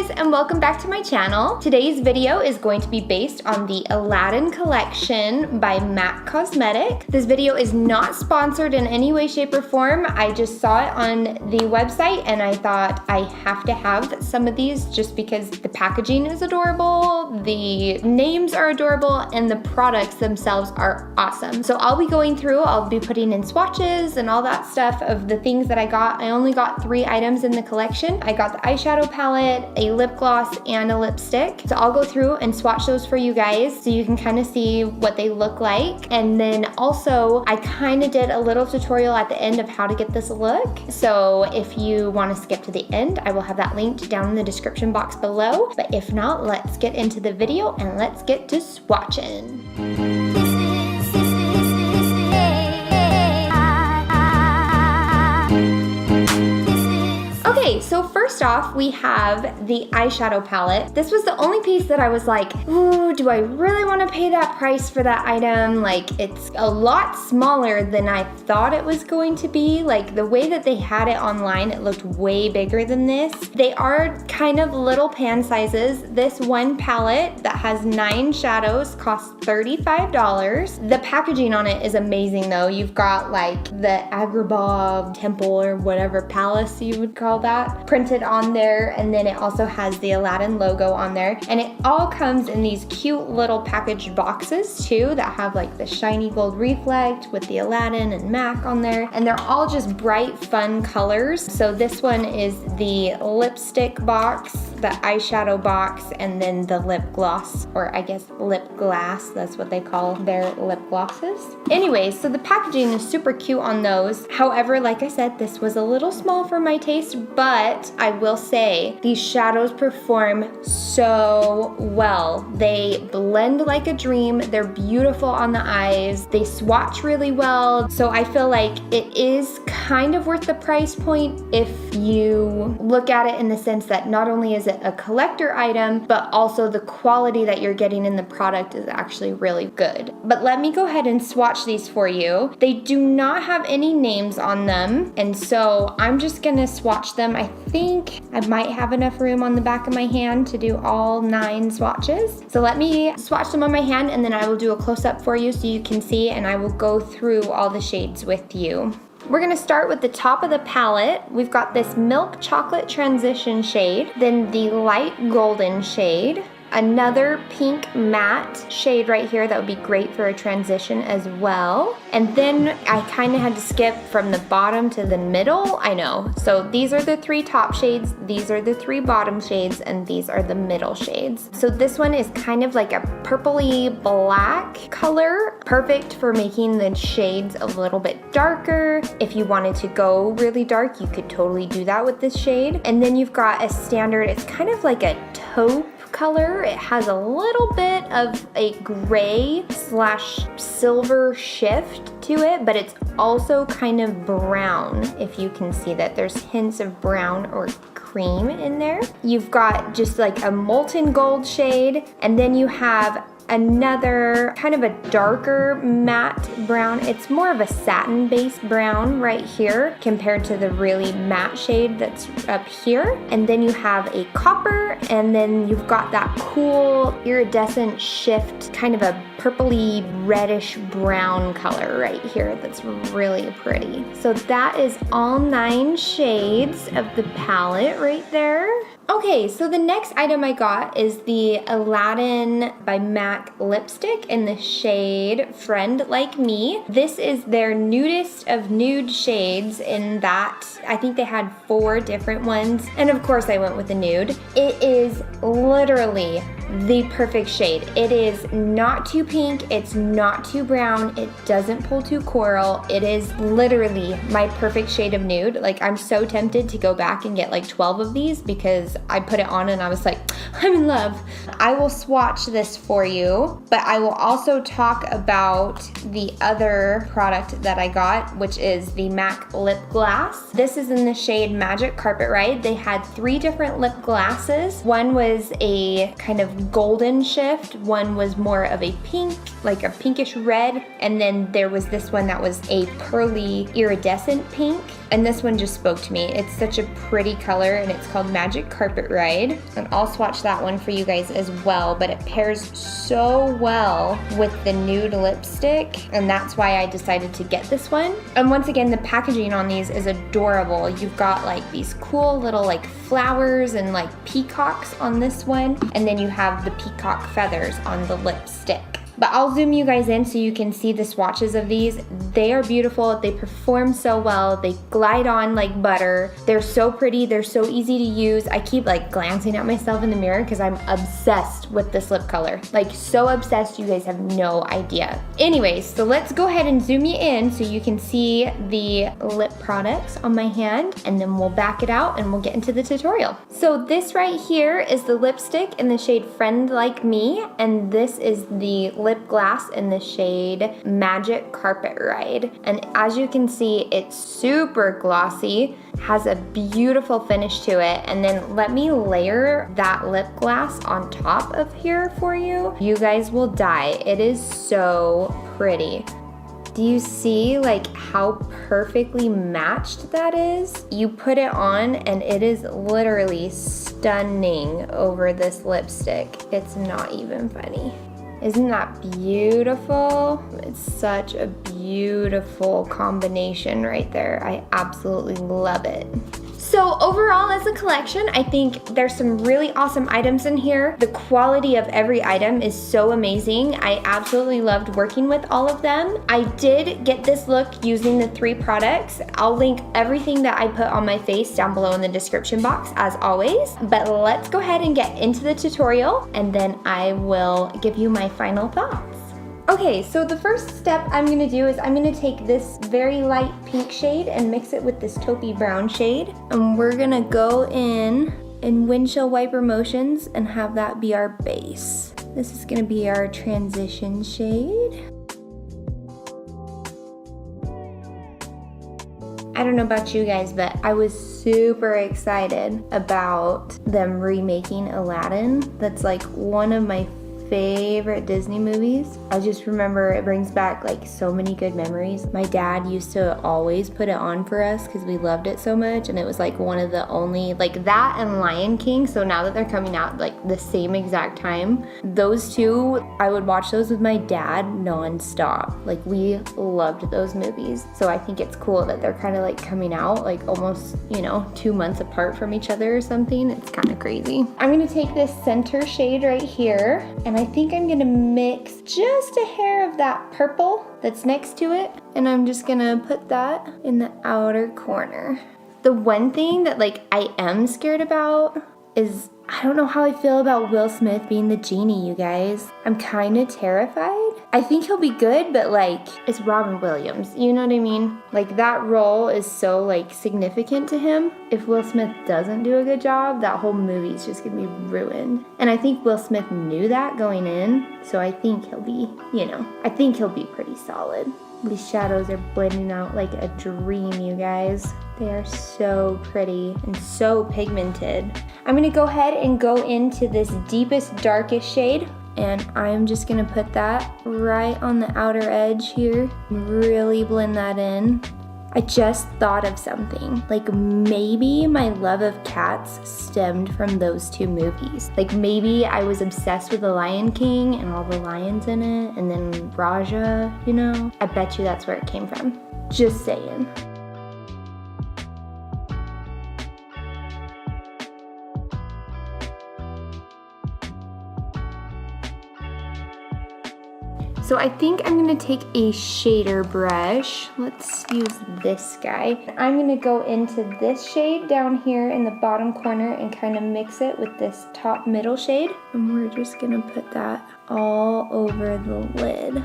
guys, and welcome back to my channel. Today's video is going to be based on the Aladdin collection by MAC Cosmetic. This video is not sponsored in any way, shape, or form. I just saw it on the website and I thought I have to have some of these just because the packaging is adorable, the names are adorable, and the products themselves are awesome. So I'll be going through, I'll be putting in swatches and all that stuff of the things that I got. I only got 3 items in the collection. I got the eyeshadow palette, a lip gloss, and a lipstick. So I'll go through and swatch those for you guys so you can kind of see what they look like. And then also, I kind of did a little tutorial at the end of how to get this look. So if you want to skip to the end, I will have that linked down in the description box below. But if not, let's get into the video and let's get to swatching. Okay, so first off, we have the eyeshadow palette. This was the only piece that I was like, ooh, do I really want to pay that price for that item? Like, it's a lot smaller than I thought it was going to be. Like, the way that they had it online, it looked way bigger than this. They are kind of little pan sizes. This one palette that has 9 shadows costs $35. The packaging on it is amazing though. You've got like the Agrabah temple or whatever palace you would call that printed on there, and then it also has the Aladdin logo on there, and it all comes in these cute little packaged boxes too that have like the shiny gold reflect with the Aladdin and MAC on there, and they're all just bright fun colors. So this one is the lipstick box, the eyeshadow box, and then the lip gloss, or I guess lip glass, that's what they call their lip glosses. Anyways, so the packaging is super cute on those. However, like I said, this was a little small for my taste, but I will say these shadows perform so well. They blend like a dream. They're beautiful on the eyes. They swatch really well. So I feel like it is kind of worth the price point if you look at it in the sense that not only is it a collector item, but also the quality that you're getting in the product is actually really good. But let me go ahead and swatch these for you. They do not have any names on them, and so I'm just gonna swatch them. I think I might have enough room on the back of my hand to do all 9 swatches. So let me swatch them on my hand and then I will do a close-up for you so you can see, and I will go through all the shades with you. We're gonna start with the top of the palette. We've got this milk chocolate transition shade, then the light golden shade, another pink matte shade right here that would be great for a transition as well. And then I kind of had to skip from the bottom to the middle. I know. So these are the 3 top shades, these are the 3 bottom shades, and these are the middle shades. So this one is kind of like a purpley black color, perfect for making the shades a little bit darker. If you wanted to go really dark, you could totally do that with this shade. And then you've got a standard, it's kind of like a taupe color. It has a little bit of a gray / silver shift to it, but it's also kind of brown. If you can see that there's hints of brown or cream in there. You've got just like a molten gold shade, and then you have another kind of a darker matte brown. It's more of a satin based brown right here compared to the really matte shade that's up here. And then you have a copper, and then you've got that cool iridescent shift, kind of a purpley reddish brown color right here that's really pretty. So that is all 9 shades of the palette right there. Okay, so the next item I got is the Aladdin by MAC lipstick in the shade Friend Like Me. This is their nudest of nude shades in that I think they had 4 different ones, and of course I went with the nude. It is literally the perfect shade. It is not too pink, it's not too brown, it doesn't pull too coral. It is literally my perfect shade of nude. Like, I'm so tempted to go back and get like 12 of these because I put it on and I was like, I'm in love. I will swatch this for you, but I will also talk about the other product that I got, which is the MAC lip glass. This is in the shade Magic Carpet Ride. They had 3 different lip glasses. One was a kind of golden shift. One was more of a pink, like a pinkish red. And then there was this one that was a pearly iridescent pink. And this one just spoke to me. It's such a pretty color and it's called Magic Carpet Ride. And I'll swatch that one for you guys as well, but it pairs so well with the nude lipstick. And that's why I decided to get this one. And once again, the packaging on these is adorable. You've got like these cool little like flowers and like peacocks on this one. And then you have the peacock feathers on the lipstick. But I'll zoom you guys in so you can see the swatches of these. They are beautiful, they perform so well, they glide on like butter. They're so pretty, they're so easy to use. I keep like glancing at myself in the mirror because I'm obsessed with this lip color. Like so obsessed, you guys have no idea. Anyways, so let's go ahead and zoom you in so you can see the lip products on my hand, and then we'll back it out and we'll get into the tutorial. So this right here is the lipstick in the shade Friend Like Me, and this is the lip gloss in the shade Magic Carpet Ride. And as you can see, it's super glossy, has a beautiful finish to it. And then let me layer that lip gloss on top of here for you. You guys will die. It is so pretty. Do you see like how perfectly matched that is? You put it on and it is literally stunning over this lipstick. It's not even funny. Isn't that beautiful? It's such a beautiful combination right there. I absolutely love it. So overall as a collection, I think there's some really awesome items in here. The quality of every item is so amazing. I absolutely loved working with all of them. I did get this look using the 3 products. I'll link everything that I put on my face down below in the description box as always. But let's go ahead and get into the tutorial and then I will give you my final thoughts. Okay, so the first step I'm gonna do is I'm gonna take this very light pink shade and mix it with this taupey brown shade. And we're gonna go in windshield wiper motions and have that be our base. This is gonna be our transition shade. I don't know about you guys, but I was super excited about them remaking Aladdin. That's like one of my favorite Disney movies. I just remember it brings back like so many good memories. My dad used to always put it on for us because we loved it so much, and it was like one of the only, like that and Lion King. So now that they're coming out like the same exact time, those two, I would watch those with my dad non-stop. Like we loved those movies. So I think it's cool that they're kind of like coming out like almost, you know, 2 months apart from each other or something. It's kind of crazy. I'm gonna take this center shade right here, and I think I'm gonna mix just a hair of that purple that's next to it, and I'm just gonna put that in the outer corner. The one thing that like I am scared about is I don't know how I feel about Will Smith being the genie, you guys. I'm kind of terrified. I think he'll be good, but like, it's Robin Williams, you know what I mean? Like that role is so like significant to him. If Will Smith doesn't do a good job, that whole movie is just gonna be ruined. And I think Will Smith knew that going in, so I think he'll be, you know, I think he'll be pretty solid. These shadows are blending out like a dream, you guys. They are so pretty and so pigmented. I'm gonna go ahead and go into this deepest, darkest shade, and I'm just gonna put that right on the outer edge here and really blend that in. I just thought of something. Like maybe my love of cats stemmed from those 2 movies. Like maybe I was obsessed with The Lion King and all the lions in it, and then Raja, you know? I bet you that's where it came from. Just saying. So I think I'm gonna take a shader brush. Let's use this guy. I'm gonna go into this shade down here in the bottom corner and kind of mix it with this top middle shade. And we're just gonna put that all over the lid.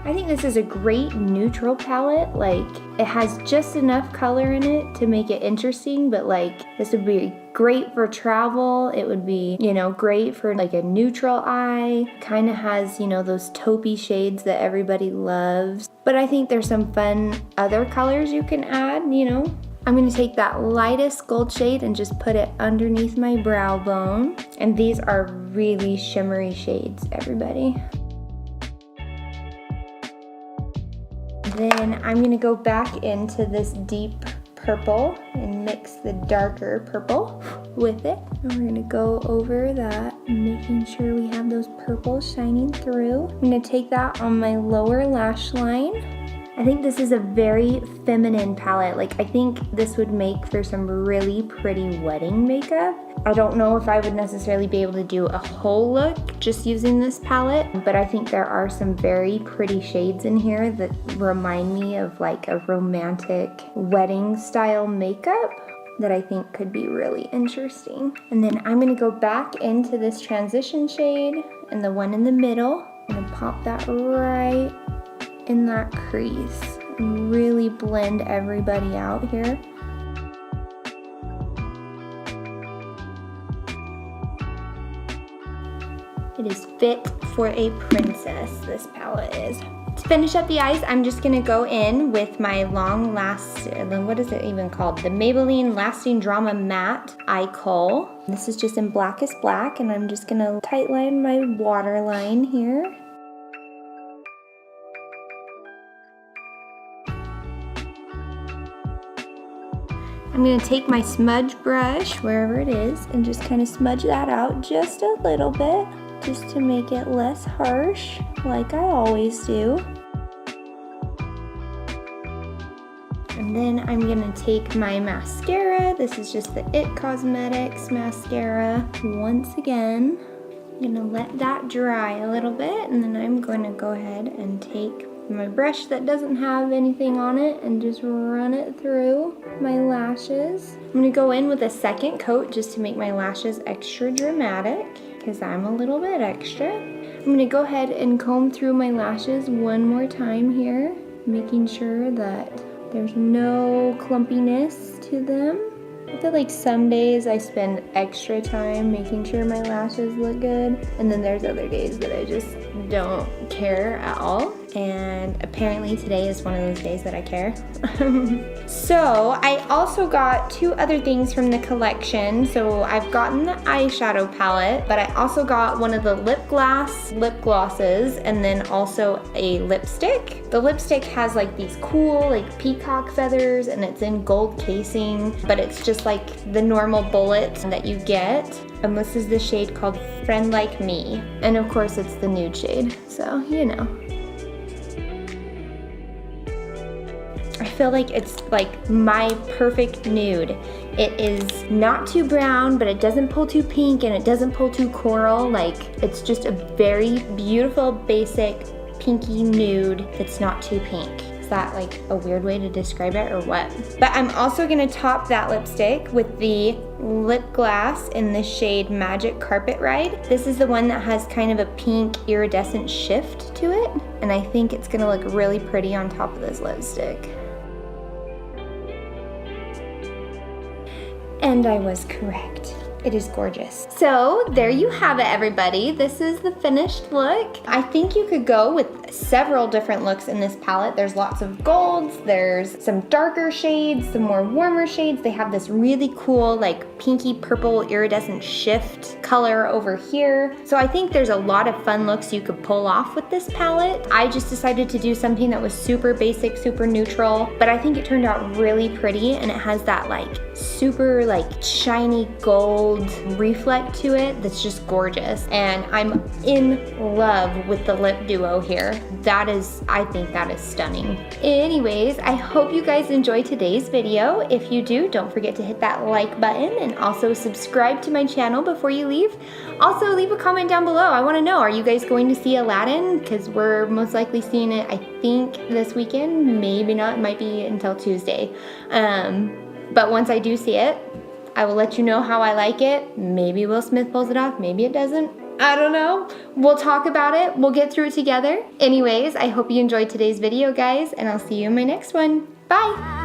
I think this is a great neutral palette. Like, it has just enough color in it to make it interesting, but like, this would be great for travel. It would be, you know, great for like a neutral eye. Kind of has, you know, those taupey shades that everybody loves. But I think there's some fun other colors you can add, you know. I'm gonna take that lightest gold shade and just put it underneath my brow bone. And these are really shimmery shades, everybody. Then I'm gonna go back into this deep purple and mix the darker purple with it. And we're gonna go over that, making sure we have those purples shining through. I'm gonna take that on my lower lash line. I think this is a very feminine palette. Like, I think this would make for some really pretty wedding makeup. I don't know if I would necessarily be able to do a whole look just using this palette, but I think there are some very pretty shades in here that remind me of like a romantic wedding style makeup that I think could be really interesting. And then I'm gonna go back into this transition shade and the one in the middle. I'm gonna pop that right in that crease and really blend everybody out here. It is fit for a princess, this palette is. To finish up the eyes, I'm just gonna go in with my long lasting, what is it even called? The Maybelline Lasting Drama Matte Eye Kohl. This is just in Blackest Black, and I'm just gonna tightline my waterline here. I'm gonna take my smudge brush, wherever it is, and just kind of smudge that out just a little bit, just to make it less harsh, like I always do. And then I'm gonna take my mascara. This is just the IT Cosmetics mascara. Once again, I'm gonna let that dry a little bit, and then I'm gonna go ahead and take my brush that doesn't have anything on it and just run it through my lashes. I'm gonna go in with a second coat just to make my lashes extra dramatic, because I'm a little bit extra. I'm gonna go ahead and comb through my lashes one more time here, making sure that there's no clumpiness to them. I feel like some days I spend extra time making sure my lashes look good, and then there's other days that I just don't care at all. And apparently today is one of those days that I care. So I also got two other things from the collection. So I've gotten the eyeshadow palette, but I also got one of the lip glosses, and then also a lipstick. The lipstick has like these cool like peacock feathers, and it's in gold casing, but it's just like the normal bullets that you get. And this is the shade called Friend Like Me. And of course it's the nude shade, so you know. I feel like it's like my perfect nude. It is not too brown, but it doesn't pull too pink, and it doesn't pull too coral. Like, it's just a very beautiful, basic, pinky nude that's not too pink. Is that like a weird way to describe it or what? But I'm also gonna top that lipstick with the lip gloss in the shade Magic Carpet Ride. This is the one that has kind of a pink iridescent shift to it, and I think it's gonna look really pretty on top of this lipstick. And I was correct. It is gorgeous. So there you have it, everybody. This is the finished look. I think you could go with several different looks in this palette. There's lots of golds, there's some darker shades, some more warmer shades. They have this really cool like pinky purple iridescent shift color over here. So I think there's a lot of fun looks you could pull off with this palette. I just decided to do something that was super basic, super neutral, but I think it turned out really pretty, and it has that like super like shiny gold reflect to it that's just gorgeous. And I'm in love with the lip duo here. I think that is stunning. Anyways, I hope you guys enjoyed today's video. If you do, don't forget to hit that like button and also subscribe to my channel before you leave. Also, leave a comment down below. I want to know, are you guys going to see Aladdin? Because we're most likely seeing it, I think, this weekend. Maybe not, it might be until Tuesday. But once I do see it, I will let you know how I like it. Maybe Will Smith pulls it off, maybe it doesn't. I don't know. We'll talk about it. We'll get through it together. Anyways, I hope you enjoyed today's video, guys, and I'll see you in my next one. Bye!